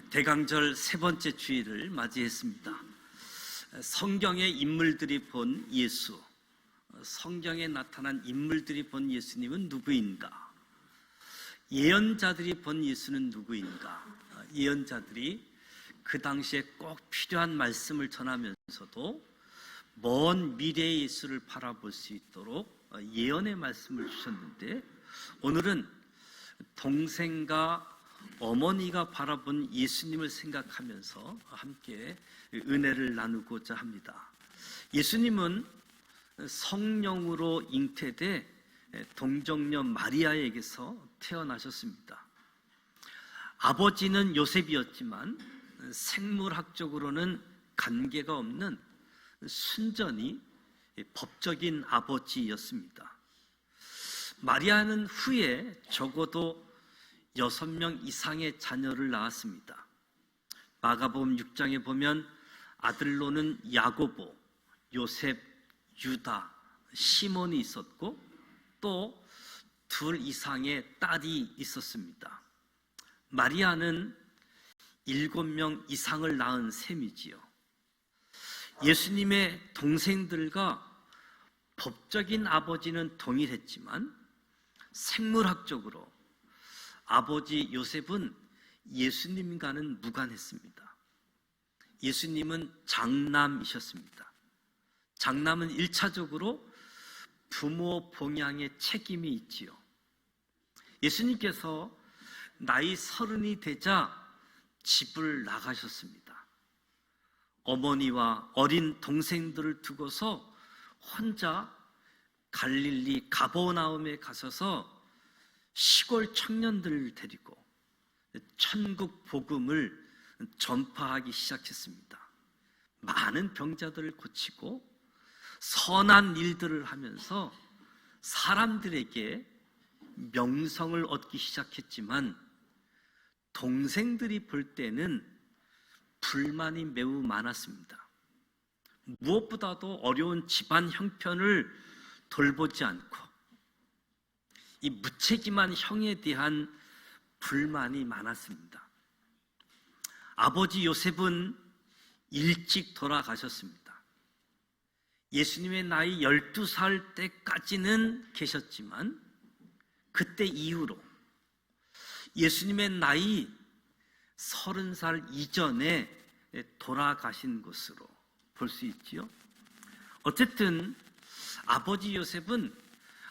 대강절 세 번째 주일을 맞이했습니다. 성경의 인물들이 본 예수, 성경에 나타난 인물들이 본 예수님은 누구인가? 예언자들이 본 예수는 누구인가? 예언자들이 그 당시에 꼭 필요한 말씀을 전하면서도 먼 미래의 예수를 바라볼 수 있도록 예언의 말씀을 주셨는데, 오늘은 동생과 어머니가 바라본 예수님을 생각하면서 함께 은혜를 나누고자 합니다. 예수님은 성령으로 잉태돼 동정녀 마리아에게서 태어나셨습니다. 아버지는 요셉이었지만 생물학적으로는 관계가 없는 순전히 법적인 아버지였습니다. 마리아는 후에 적어도 6명 이상의 자녀를 낳았습니다. 마가복음 6장에 보면 아들로는 야고보, 요셉, 유다, 시몬이 있었고 또 2 이상의 딸이 있었습니다. 마리아는 7명 이상을 낳은 셈이지요. 예수님의 동생들과 법적인 아버지는 동일했지만 생물학적으로 아버지 요셉은 예수님과는 무관했습니다. 예수님은 장남이셨습니다. 장남은 1차적으로 부모 봉양의 책임이 있지요. 예수님께서 나이 30이 되자 집을 나가셨습니다. 어머니와 어린 동생들을 두고서 혼자 갈릴리 가버나움에 가셔서 시골 청년들을 데리고 천국 복음을 전파하기 시작했습니다. 많은 병자들을 고치고 선한 일들을 하면서 사람들에게 명성을 얻기 시작했지만 동생들이 볼 때는 불만이 매우 많았습니다. 무엇보다도 어려운 집안 형편을 돌보지 않고 이 무책임한 형에 대한 불만이 많았습니다. 아버지 요셉은 일찍 돌아가셨습니다. 예수님의 나이 12살 때까지는 계셨지만 그때 이후로 예수님의 나이 30살 이전에 돌아가신 것으로 볼 수 있지요. 어쨌든 아버지 요셉은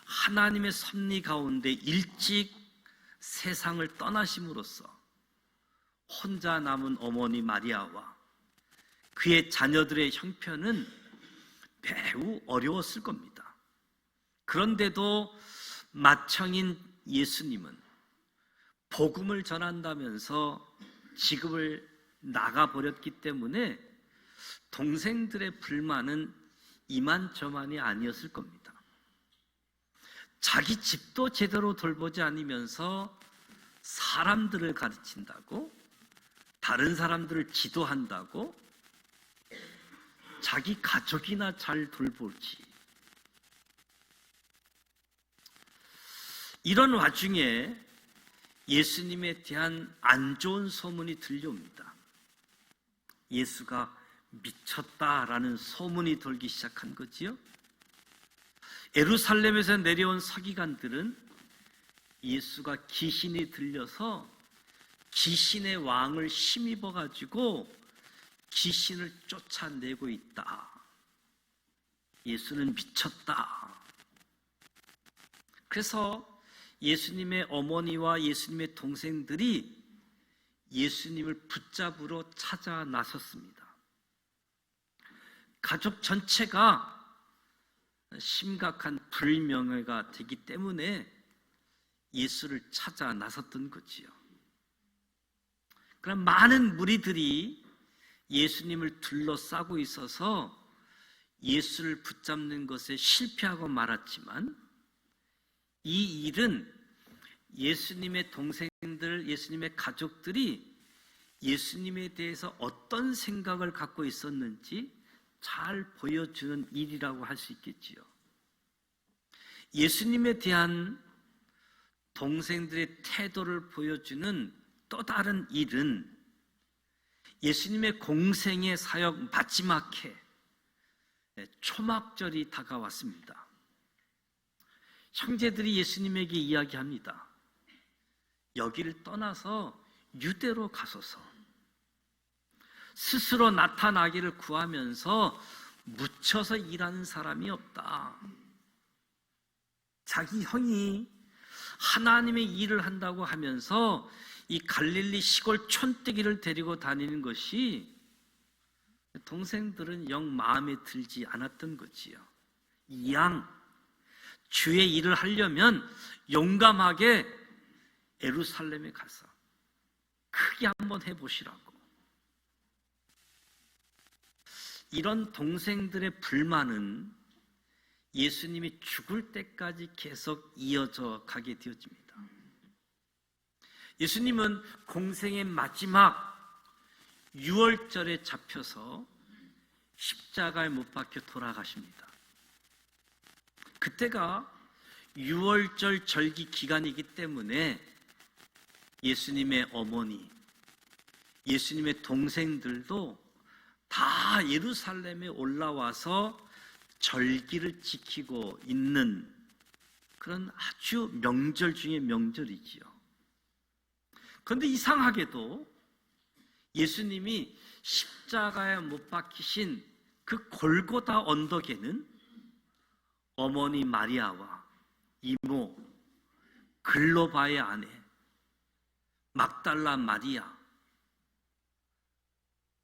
하나님의 섭리 가운데 일찍 세상을 떠나심으로써 혼자 남은 어머니 마리아와 그의 자녀들의 형편은 매우 어려웠을 겁니다. 그런데도 맏형인 예수님은 복음을 전한다면서 지금을 나가버렸기 때문에 동생들의 불만은 이만저만이 아니었을 겁니다. 자기 집도 제대로 돌보지 않으면서 사람들을 가르친다고, 다른 사람들을 지도한다고, 자기 가족이나 잘 돌보지. 이런 와중에 예수님에 대한 안 좋은 소문이 들려옵니다. 예수가 미쳤다라는 소문이 돌기 시작한 거지요. 예루살렘에서 내려온 서기관들은 예수가 귀신이 들려서 귀신의 왕을 힘입어 가지고 귀신을 쫓아내고 있다. 예수는 미쳤다. 그래서 예수님의 어머니와 예수님의 동생들이 예수님을 붙잡으러 찾아 나섰습니다. 가족 전체가 심각한 불명예가 되기 때문에 예수를 찾아 나섰던 거지요. 그럼 많은 무리들이 예수님을 둘러싸고 있어서 예수를 붙잡는 것에 실패하고 말았지만 이 일은 예수님의 동생들, 예수님의 가족들이 예수님에 대해서 어떤 생각을 갖고 있었는지 잘 보여주는 일이라고 할 수 있겠지요. 예수님에 대한 동생들의 태도를 보여주는 또 다른 일은 예수님의 공생의 사역 마지막 해 초막절이 다가왔습니다. 형제들이 예수님에게 이야기합니다. 여기를 떠나서 유대로 가소서. 스스로 나타나기를 구하면서 묻혀서 일하는 사람이 없다. 자기 형이 하나님의 일을 한다고 하면서 이 갈릴리 시골 촌뜨기를 데리고 다니는 것이 동생들은 영 마음에 들지 않았던 거지요. 이왕 주의 일을 하려면 용감하게 예루살렘에 가서 크게 한번 해보시라고. 이런 동생들의 불만은 예수님이 죽을 때까지 계속 이어져 가게 되어집니다. 예수님은 공생의 마지막 6월절에 잡혀서 십자가에 못 박혀 돌아가십니다. 그때가 6월절 절기 기간이기 때문에 예수님의 어머니, 예수님의 동생들도 다 예루살렘에 올라와서 절기를 지키고 있는 그런 아주 명절 중에 명절이지요. 그런데 이상하게도 예수님이 십자가에 못 박히신 그 골고다 언덕에는 어머니 마리아와 이모, 글로바의 아내, 막달라 마리아,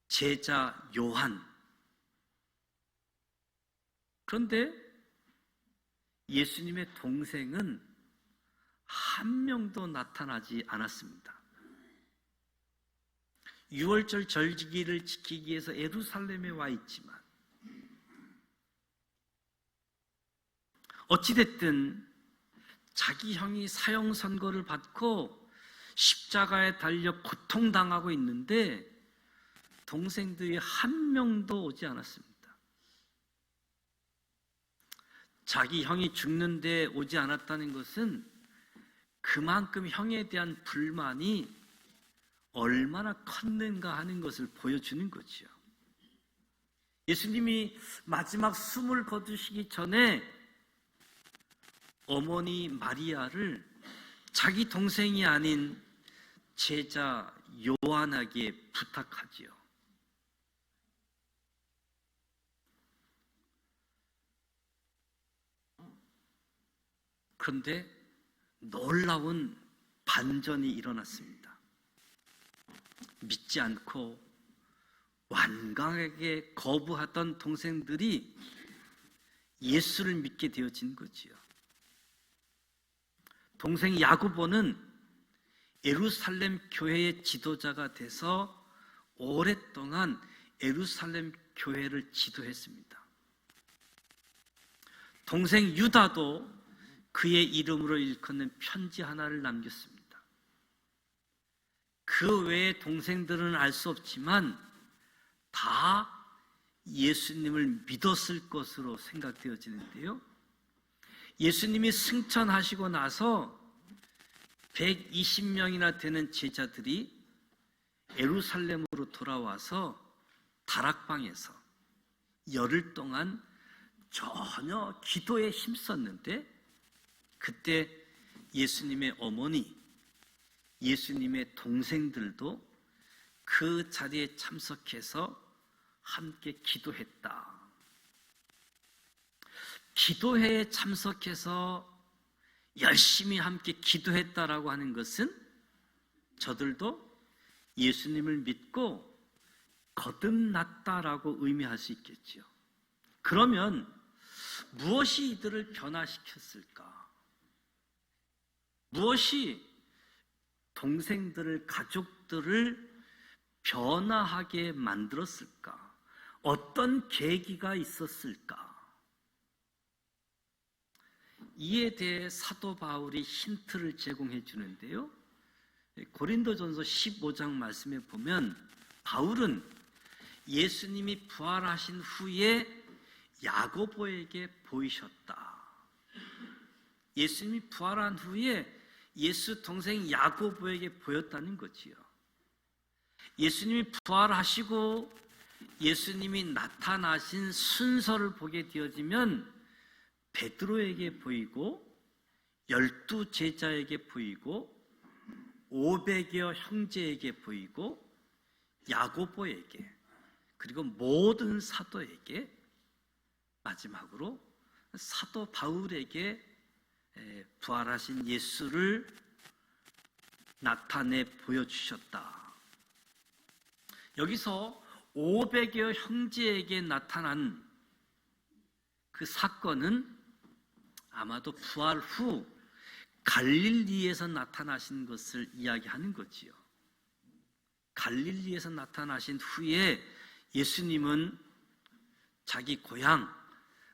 제자 요한. 그런데 예수님의 동생은 한 명도 나타나지 않았습니다. 6월절 절기를 지키기 위해서 예루살렘에 와 있지만 어찌됐든 자기 형이 사형 선고를 받고 십자가에 달려 고통당하고 있는데 동생들이 한 명도 오지 않았습니다. 자기 형이 죽는데 오지 않았다는 것은 그만큼 형에 대한 불만이 얼마나 컸는가 하는 것을 보여주는 거죠. 예수님이 마지막 숨을 거두시기 전에 어머니 마리아를 자기 동생이 아닌 제자 요한에게 부탁하지요. 그런데 놀라운 반전이 일어났습니다. 믿지 않고 완강하게 거부하던 동생들이 예수를 믿게 되어진 거지요. 동생 야고보는 예루살렘 교회의 지도자가 돼서 오랫동안 예루살렘 교회를 지도했습니다. 동생 유다도 그의 이름으로 일컫는 편지 하나를 남겼습니다. 그 외의 동생들은 알 수 없지만 다 예수님을 믿었을 것으로 생각되어지는데요. 예수님이 승천하시고 나서 120명이나 되는 제자들이 예루살렘으로 돌아와서 다락방에서 열흘 동안 전혀 기도에 힘썼는데 그때 예수님의 어머니, 예수님의 동생들도 그 자리에 참석해서 함께 기도했다. 기도회에 참석해서 열심히 함께 기도했다라고 하는 것은 저들도 예수님을 믿고 거듭났다라고 의미할 수 있겠지요. 그러면 무엇이 이들을 변화시켰을까? 무엇이 동생들을, 가족들을 변화하게 만들었을까? 어떤 계기가 있었을까? 이에 대해 사도 바울이 힌트를 제공해 주는데요. 고린도전서 15장 말씀에 보면 바울은 예수님이 부활하신 후에 야고보에게 보이셨다. 예수님이 부활한 후에 예수 동생 야고보에게 보였다는 거지요. 예수님이 부활하시고 예수님이 나타나신 순서를 보게 되어지면 베드로에게 보이고 12 제자에게 보이고 500여 형제에게 보이고 야고보에게 그리고 모든 사도에게 마지막으로 사도 바울에게 부활하신 예수를 나타내 보여주셨다. 여기서 500여 형제에게 나타난 그 사건은 아마도 부활 후 갈릴리에서 나타나신 것을 이야기하는 거지요. 갈릴리에서 나타나신 후에 예수님은 자기 고향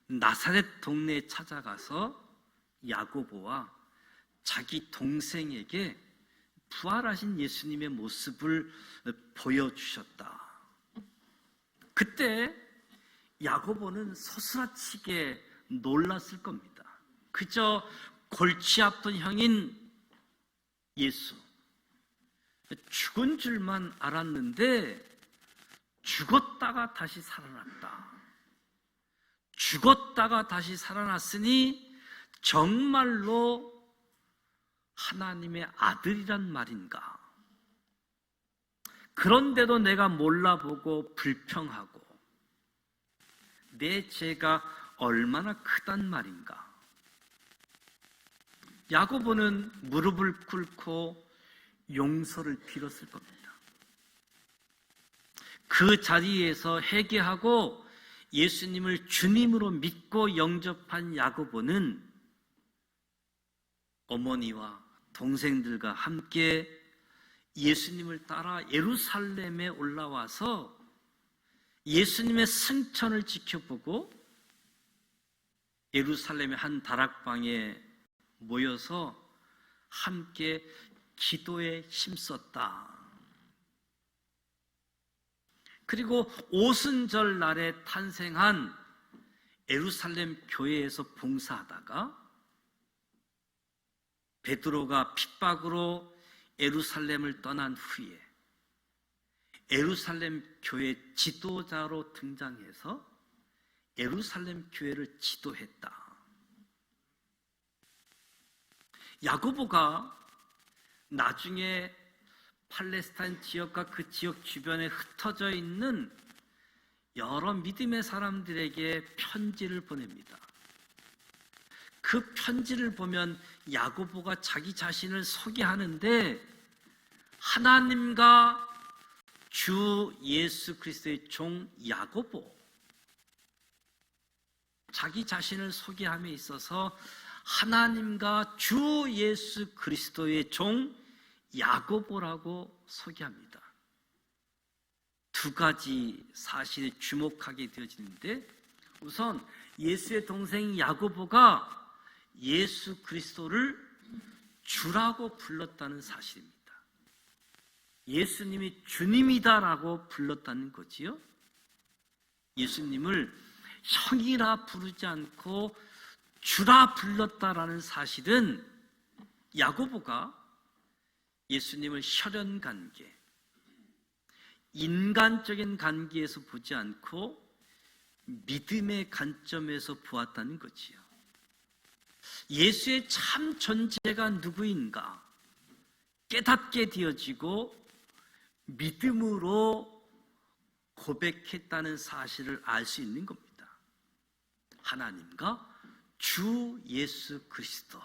나사렛 동네에 찾아가서 야고보와 자기 동생에게 부활하신 예수님의 모습을 보여주셨다. 그때 야고보는 서스라치게 놀랐을 겁니다. 그저 골치 아픈 형인 예수, 죽은 줄만 알았는데 죽었다가 다시 살아났다. 죽었다가 다시 살아났으니 정말로 하나님의 아들이란 말인가? 그런데도 내가 몰라보고 불평하고 내 죄가 얼마나 크단 말인가? 야고보는 무릎을 꿇고 용서를 빌었을 겁니다. 그 자리에서 회개하고 예수님을 주님으로 믿고 영접한 야고보는 어머니와 동생들과 함께 예수님을 따라 예루살렘에 올라와서 예수님의 승천을 지켜보고 예루살렘의 한 다락방에 모여서 함께 기도에 힘썼다. 그리고 오순절 날에 탄생한 예루살렘 교회에서 봉사하다가 베드로가 핍박으로 예루살렘을 떠난 후에 예루살렘 교회 지도자로 등장해서 예루살렘 교회를 지도했다. 야고보가 나중에 팔레스타인 지역과 그 지역 주변에 흩어져 있는 여러 믿음의 사람들에게 편지를 보냅니다. 그 편지를 보면 야고보가 자기 자신을 소개하는데 하나님과 주 예수 그리스도의 종 야고보, 자기 자신을 소개함에 있어서 하나님과 주 예수 그리스도의 종 야고보라고 소개합니다. 두 가지 사실에 주목하게 되어지는데, 우선 예수의 동생 야고보가 예수 그리스도를 주라고 불렀다는 사실입니다. 예수님이 주님이다라고 불렀다는 거지요. 예수님을 형이라 부르지 않고 주라 불렀다라는 사실은 야고보가 예수님을 혈연관계, 인간적인 관계에서 보지 않고 믿음의 관점에서 보았다는 거지요. 예수의 참 존재가 누구인가 깨닫게 되어지고 믿음으로 고백했다는 사실을 알 수 있는 겁니다. 하나님과 주 예수 그리스도,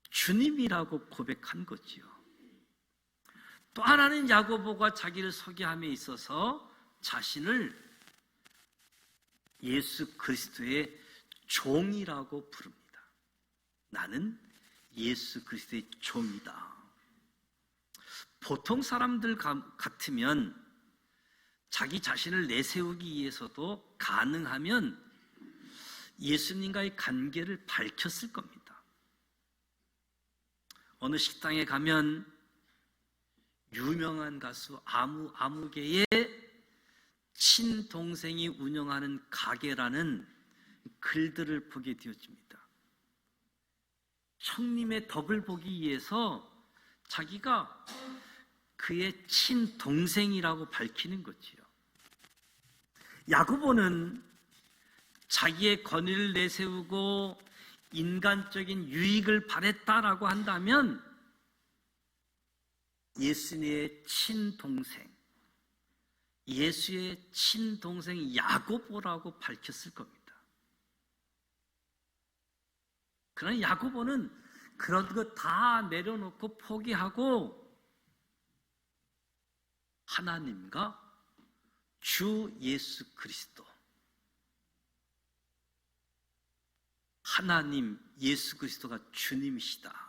주님이라고 고백한 거지요. 또 하나는 야고보가 자기를 소개함에 있어서 자신을 예수 그리스도의 종이라고 부릅니다. 나는 예수 그리스도의 종이다. 보통 사람들 같으면 자기 자신을 내세우기 위해서도 가능하면 예수님과의 관계를 밝혔을 겁니다. 어느 식당에 가면 유명한 가수 아무개의 친동생이 운영하는 가게라는 글들을 보게 되어집니다. 형님의 덕을 보기 위해서 자기가 그의 친동생이라고 밝히는 거지요. 야고보는 자기의 권위를 내세우고 인간적인 유익을 바랬다라고 한다면 예수님의 친동생, 예수의 친동생 야고보라고 밝혔을 겁니다. 그러나 야고보는 그런 거 다 내려놓고 포기하고 하나님과 주 예수 그리스도, 하나님 예수 그리스도가 주님이시다.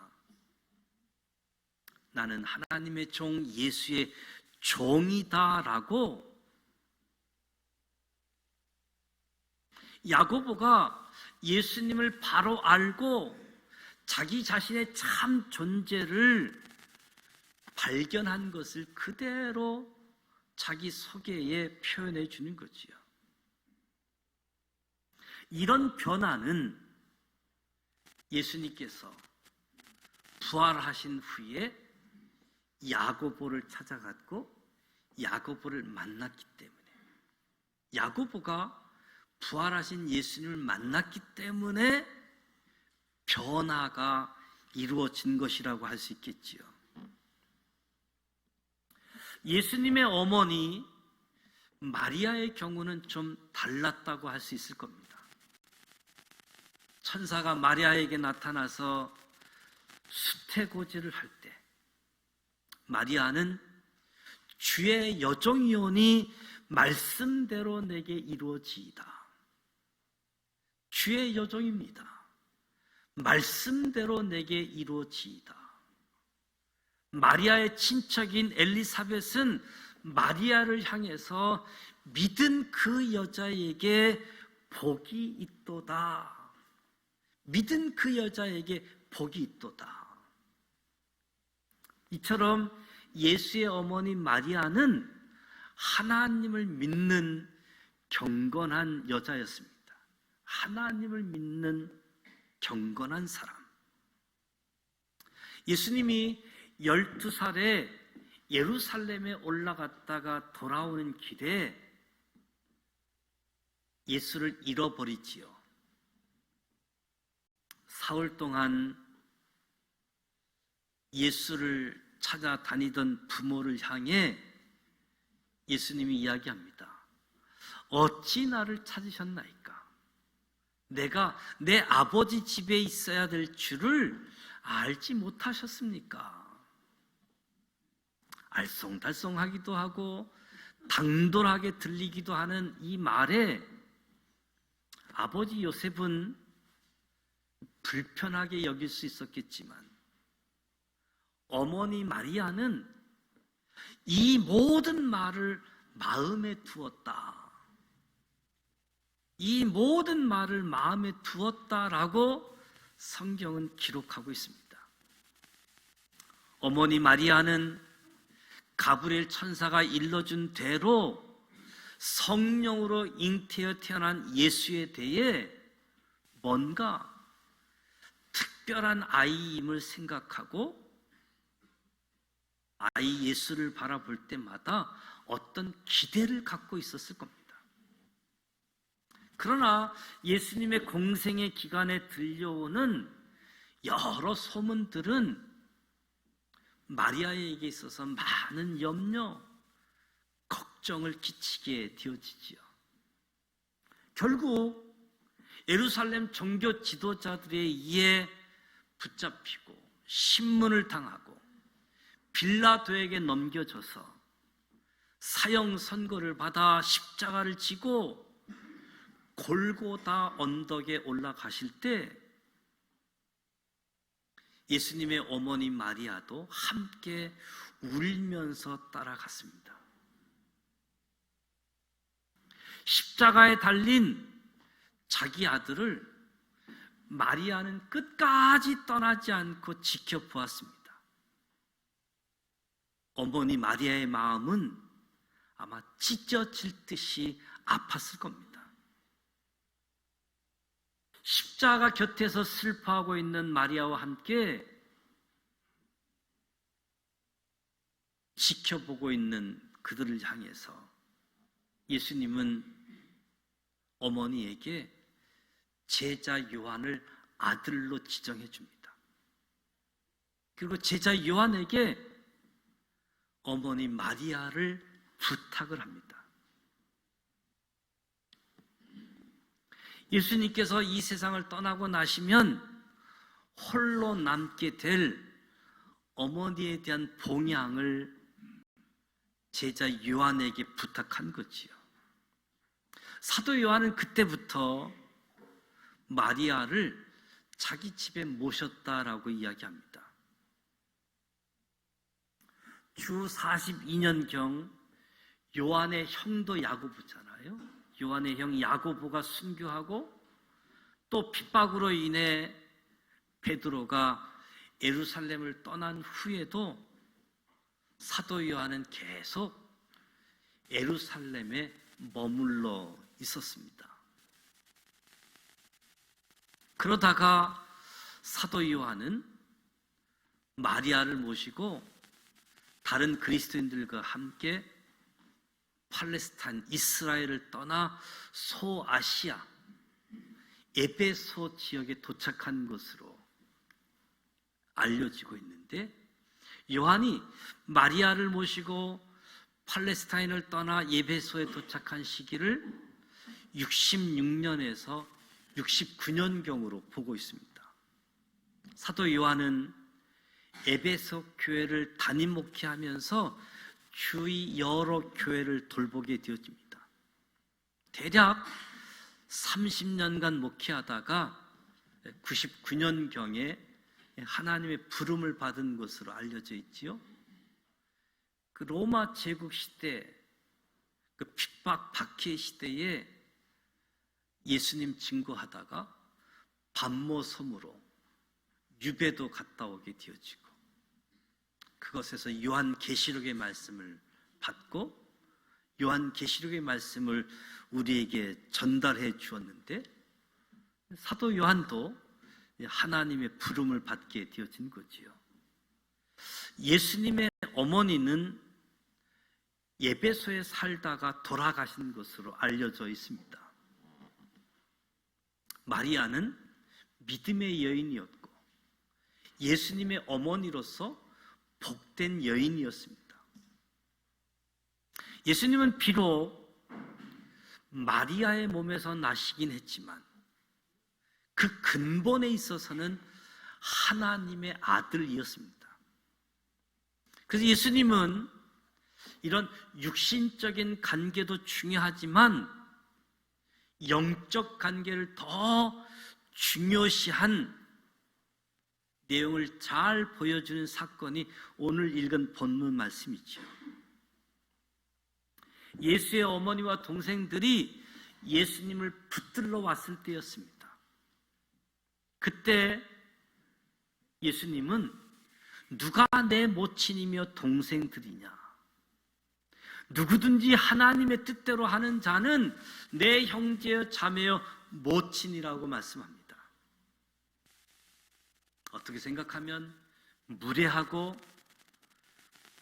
나는 하나님의 종 예수의 종이다라고 야고보가 예수님을 바로 알고 자기 자신의 참 존재를 발견한 것을 그대로 자기 소개에 표현해 주는 거지요. 이런 변화는 예수님께서 부활하신 후에 야고보를 찾아갔고 야고보를 만났기 때문에, 야고보가 부활하신 예수님을 만났기 때문에 변화가 이루어진 것이라고 할 수 있겠지요. 예수님의 어머니 마리아의 경우는 좀 달랐다고 할 수 있을 겁니다. 천사가 마리아에게 나타나서 수태고지를 할 때 마리아는 주의 여종이오니 말씀대로 내게 이루어지이다. 주의 여종입니다. 말씀대로 내게 이루어지이다. 마리아의 친척인 엘리사벳은 마리아를 향해서 믿은 그 여자에게 복이 있도다. 믿은 그 여자에게 복이 있도다. 이처럼 예수의 어머니 마리아는 하나님을 믿는 경건한 여자였습니다. 하나님을 믿는 경건한 사람. 예수님이 12살에 예루살렘에 올라갔다가 돌아오는 길에 예수를 잃어버리지요. 사흘 동안 예수를 찾아다니던 부모를 향해 예수님이 이야기합니다. 어찌 나를 찾으셨나이까? 내가 내 아버지 집에 있어야 될 줄을 알지 못하셨습니까? 알쏭달쏭하기도 하고 당돌하게 들리기도 하는 이 말에 아버지 요셉은 불편하게 여길 수 있었겠지만 어머니 마리아는 이 모든 말을 마음에 두었다. 이 모든 말을 마음에 두었다라고 성경은 기록하고 있습니다. 어머니 마리아는 가브리엘 천사가 일러준 대로 성령으로 잉태어 태어난 예수에 대해 뭔가 특별한 아이임을 생각하고 아이 예수를 바라볼 때마다 어떤 기대를 갖고 있었을 겁니다. 그러나 예수님의 공생의 기간에 들려오는 여러 소문들은 마리아에게 있어서 많은 염려, 걱정을 끼치게 되어지지요. 결국 예루살렘 종교 지도자들에 의해 붙잡히고 신문을 당하고 빌라도에게 넘겨져서 사형 선고를 받아 십자가를 지고 골고다 언덕에 올라가실 때 예수님의 어머니 마리아도 함께 울면서 따라갔습니다. 십자가에 달린 자기 아들을 마리아는 끝까지 떠나지 않고 지켜보았습니다. 어머니 마리아의 마음은 아마 찢어질 듯이 아팠을 겁니다. 십자가 곁에서 슬퍼하고 있는 마리아와 함께 지켜보고 있는 그들을 향해서 예수님은 어머니에게 제자 요한을 아들로 지정해 줍니다. 그리고 제자 요한에게 어머니 마리아를 부탁을 합니다. 예수님께서 이 세상을 떠나고 나시면 홀로 남게 될 어머니에 대한 봉양을 제자 요한에게 부탁한 거지요. 사도 요한은 그때부터 마리아를 자기 집에 모셨다라고 이야기합니다. 주 42년경 요한의 형도 야고보잖아요. 요한의 형 야고보가 순교하고 또 핍박으로 인해 베드로가 예루살렘을 떠난 후에도 사도 요한은 계속 예루살렘에 머물러 있었습니다. 그러다가 사도 요한은 마리아를 모시고 다른 그리스도인들과 함께 팔레스타인, 이스라엘을 떠나 소아시아, 에베소 지역에 도착한 것으로 알려지고 있는데, 요한이 마리아를 모시고 팔레스타인을 떠나 에베소에 도착한 시기를 66년에서 69년경으로 보고 있습니다. 사도 요한은 에베소 교회를 담임 목회하면서 주위 여러 교회를 돌보게 되어집니다. 대략 30년간 목회하다가 99년경에 하나님의 부름을 받은 것으로 알려져 있지요. 그 로마 제국 시대, 그 핍박 박해 시대에 예수님 증거하다가 반모 섬으로 유배도 갔다 오게 되어지고, 그것에서 요한계시록의 말씀을 받고 요한계시록의 말씀을 우리에게 전달해 주었는데, 사도 요한도 하나님의 부름을 받게 되어진 거지요. 예수님의 어머니는 에베소에 살다가 돌아가신 것으로 알려져 있습니다. 마리아는 믿음의 여인이었고 예수님의 어머니로서 복된 여인이었습니다. 예수님은 비록 마리아의 몸에서 나시긴 했지만 그 근본에 있어서는 하나님의 아들이었습니다. 그래서 예수님은 이런 육신적인 관계도 중요하지만 영적 관계를 더 중요시한 내용을 잘 보여주는 사건이 오늘 읽은 본문 말씀이죠. 예수의 어머니와 동생들이 예수님을 붙들러 왔을 때였습니다. 그때 예수님은 누가 내 모친이며 동생들이냐? 누구든지 하나님의 뜻대로 하는 자는 내 형제여 자매여 모친이라고 말씀합니다. 어떻게 생각하면 무례하고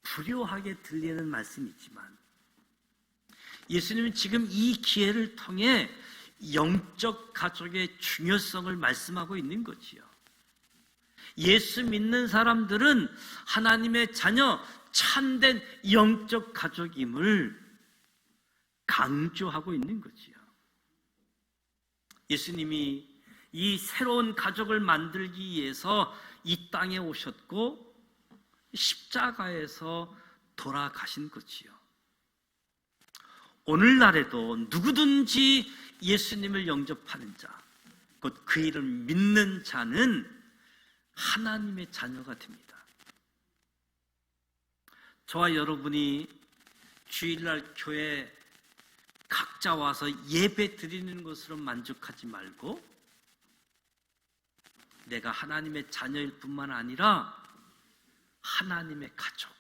불효하게 들리는 말씀이지만 예수님은 지금 이 기회를 통해 영적 가족의 중요성을 말씀하고 있는 거지요. 예수 믿는 사람들은 하나님의 자녀, 참된 영적 가족임을 강조하고 있는 거지요. 예수님이 이 새로운 가족을 만들기 위해서 이 땅에 오셨고 십자가에서 돌아가신 거지요. 오늘날에도 누구든지 예수님을 영접하는 자, 곧 그 이름을 믿는 자는 하나님의 자녀가 됩니다. 저와 여러분이 주일날 교회 각자 와서 예배 드리는 것으로 만족하지 말고 내가 하나님의 자녀일 뿐만 아니라 하나님의 가족,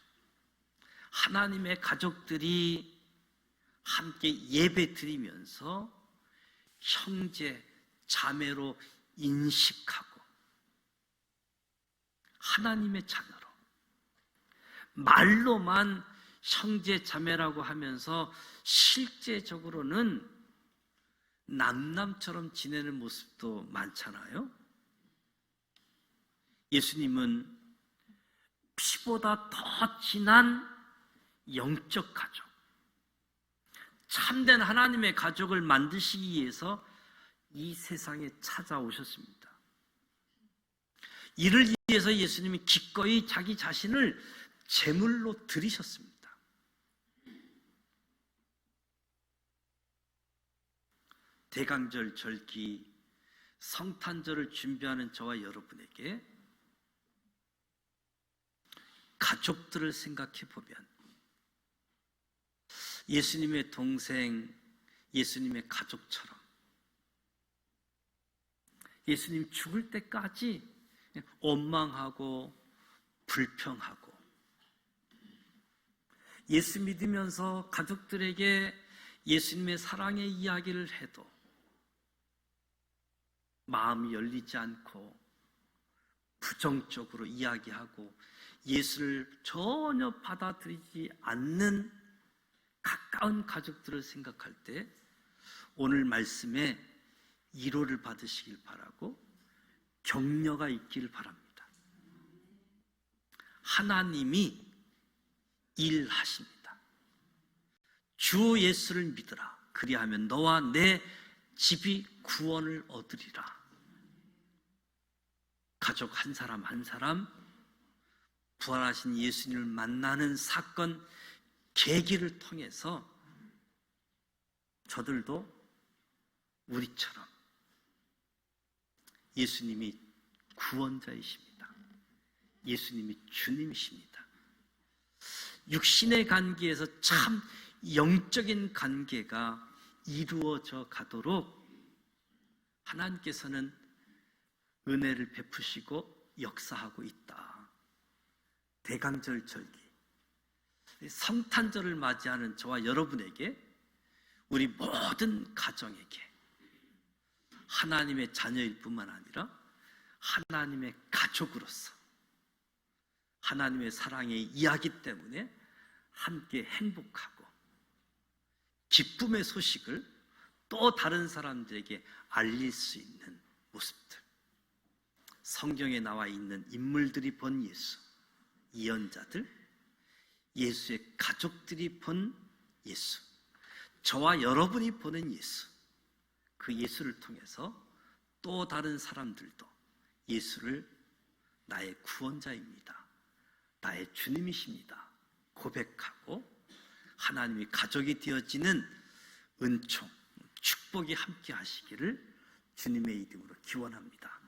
하나님의 가족들이 함께 예배 드리면서 형제, 자매로 인식하고 하나님의 자녀로 말로만 형제 자매라고 하면서 실제적으로는 남남처럼 지내는 모습도 많잖아요. 예수님은 피보다 더 진한 영적 가족, 참된 하나님의 가족을 만드시기 위해서 이 세상에 찾아오셨습니다. 이를 위해서 예수님이 기꺼이 자기 자신을 제물로 드리셨습니다. 대강절 절기, 성탄절을 준비하는 저와 여러분에게 가족들을 생각해 보면 예수님의 동생, 예수님의 가족처럼 예수님 죽을 때까지 원망하고 불평하고, 예수 믿으면서 가족들에게 예수님의 사랑의 이야기를 해도 마음이 열리지 않고 부정적으로 이야기하고 예수를 전혀 받아들이지 않는 가까운 가족들을 생각할 때 오늘 말씀에 위로를 받으시길 바라고 격려가 있기를 바랍니다. 하나님이 일하십니다. 주 예수를 믿으라. 그리하면 너와 내 집이 구원을 얻으리라. 가족 한 사람 한 사람 부활하신 예수님을 만나는 사건, 계기를 통해서 저들도 우리처럼 예수님이 구원자이십니다. 예수님이 주님이십니다. 육신의 관계에서 참 영적인 관계가 이루어져 가도록 하나님께서는 은혜를 베푸시고 역사하고 있다. 대강절 절기, 성탄절을 맞이하는 저와 여러분에게, 우리 모든 가정에게 하나님의 자녀일 뿐만 아니라 하나님의 가족으로서 하나님의 사랑의 이야기 때문에 함께 행복하고 기쁨의 소식을 또 다른 사람들에게 알릴 수 있는 모습들, 성경에 나와 있는 인물들이 본 예수, 예언자들, 예수의 가족들이 본 예수, 저와 여러분이 보는 예수, 그 예수를 통해서 또 다른 사람들도 예수를 나의 구원자입니다, 나의 주님이십니다 고백하고 하나님이 가족이 되어지는 은총, 축복이 함께 하시기를 주님의 이름으로 기원합니다.